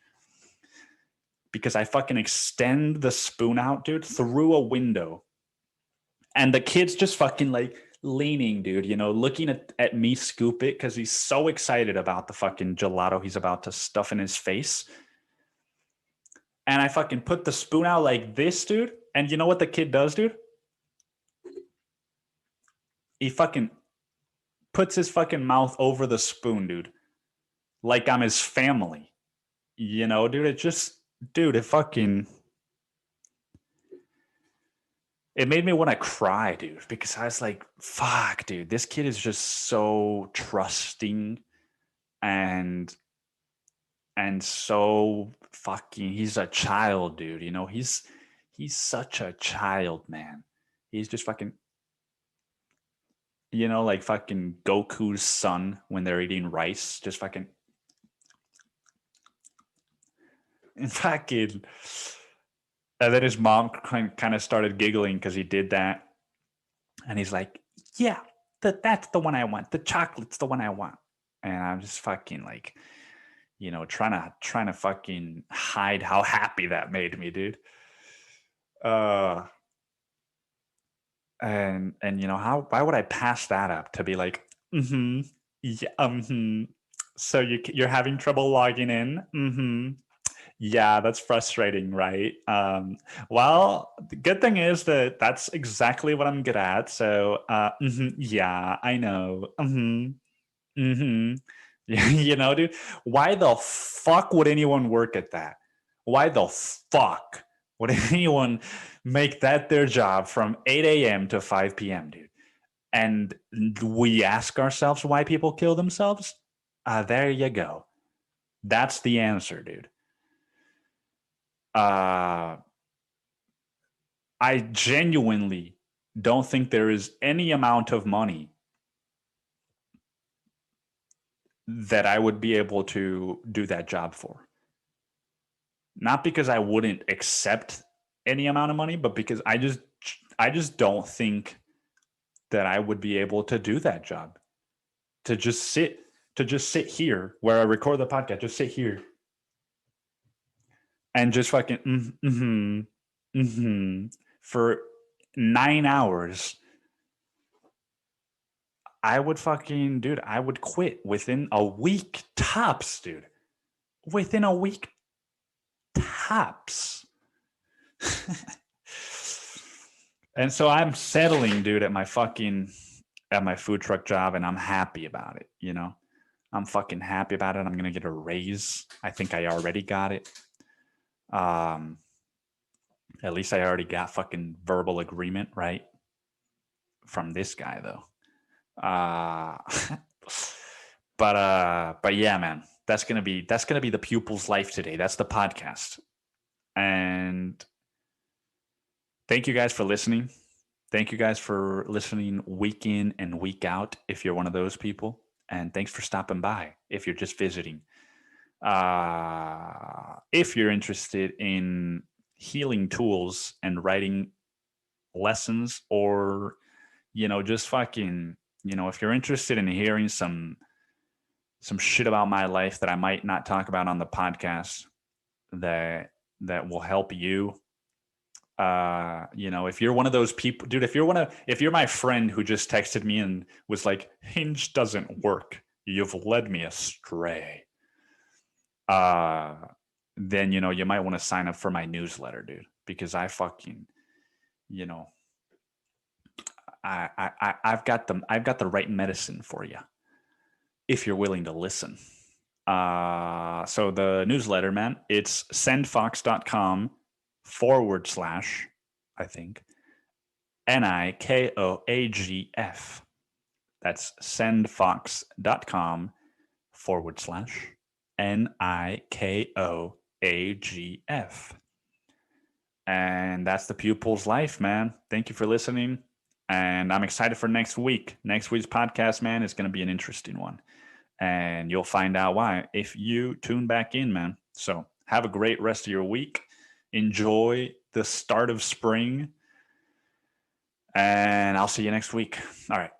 Because I fucking extend the spoon out, dude, through a window. And the kid's just fucking like leaning, dude, looking at me scoop it because he's so excited about the fucking gelato he's about to stuff in his face. And I fucking put the spoon out like this, dude. And you know what the kid does, dude? He fucking puts his fucking mouth over the spoon, dude. Like I'm his family. Dude, it made me want to cry, dude, because I was like, fuck, dude, this kid is just so trusting and so fucking, he's a child, dude. He's such a child, man. He's just fucking, like fucking Goku's son when they're eating rice, just fucking, and fucking, and then his mom kind of started giggling because he did that, and he's like, yeah, that's the one I want. The chocolate's the one I want. And I'm just fucking like, trying to fucking hide how happy that made me, dude. And why would I pass that up to be like, yeah, so you're having trouble logging in? Yeah, that's frustrating, right? Well, the good thing is that that's exactly what I'm good at. So, yeah, I know. Dude, why the fuck would anyone work at that? Why the fuck would anyone make that their job from 8 a.m. to 5 p.m., dude? And we ask ourselves why people kill themselves? There you go. That's the answer, dude. I genuinely don't think there is any amount of money that I would be able to do that job for. Not because I wouldn't accept any amount of money, but because I just don't think that I would be able to do that job. To just sit here where I record the podcast, just sit here and just fucking for 9 hours. I would quit within a week tops, dude. Within a week tops. And so I'm settling, dude, at my food truck job, and I'm happy about it, I'm fucking happy about it. I'm gonna get a raise. I think I already got it. At least I already got fucking verbal agreement, right? From this guy though. But yeah, man, that's gonna be the pupil's life today. That's the podcast. And thank you guys for listening. Thank you guys for listening week in and week out if you're one of those people. And thanks for stopping by if you're just visiting. If you're interested in healing tools and writing lessons, or, just fucking, if you're interested in hearing some shit about my life that I might not talk about on the podcast that will help you, if you're one of those people, dude, if you're my friend who just texted me and was like, Hinge doesn't work, you've led me astray, then, you might want to sign up for my newsletter, dude, because I fucking, I've got the right medicine for you if you're willing to listen. So the newsletter, man, it's sendfox.com / I think nikoagf. That's sendfox.com / nikoagf. And that's the pupil's life, man. Thank you for listening. And I'm excited for next week. Next week's podcast, man, is going to be an interesting one. And you'll find out why if you tune back in, man. So have a great rest of your week. Enjoy the start of spring. And I'll see you next week. All right.